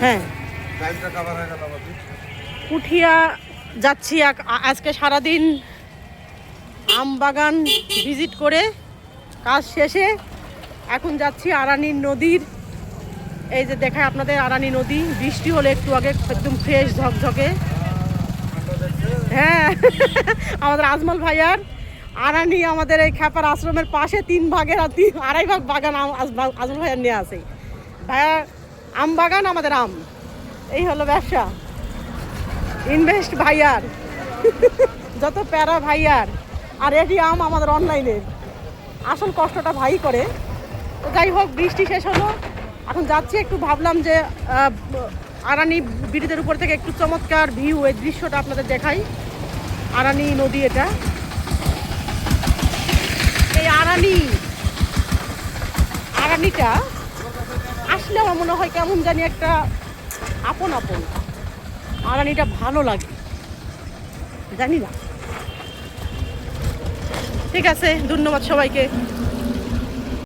হ্যাঁ, পুঠিয়া যাচ্ছি আজকে সারাদিন আম বাগান ভিজিট করে কাজ শেষে এখন যাচ্ছি আরানি নদীর। এই যে দেখায় আপনাদের আরানি নদী, বৃষ্টি হলে একটু আগে একদম ফ্রেশ ঝকঝকে। হ্যাঁ, আমাদের আজমল ভাইয়ার আরানি আমাদের এই খ্যাপার আশ্রমের পাশে 3 ভাগের 2.5 ভাগ বাগান আজমল ভাইয়ার নিয়ে আসে। ভাইয়া আম বাগান, আমাদের আম, এই হলো ব্যবসা। ইনভেস্ট ভাইয়ার, যত প্যারা ভাইয়ার, আর এটি আম আমাদের অনলাইনের। আসল কষ্টটা ভাই করে। তো যাই হোক, বৃষ্টি শেষ হলো, এখন যাচ্ছি। একটু ভাবলাম যে আরানি ব্রিজের উপর থেকে একটু চমৎকার ভিউ, এই দৃশ্যটা আপনাদের দেখাই। আরানি নদী এটা, এই আরানিটা আসলে আমার মনে হয় কেমন জানি একটা আপন আপন, আরানিটা ভালো লাগে, জানি না। ঠিক আছে, ধন্যবাদ সবাইকে।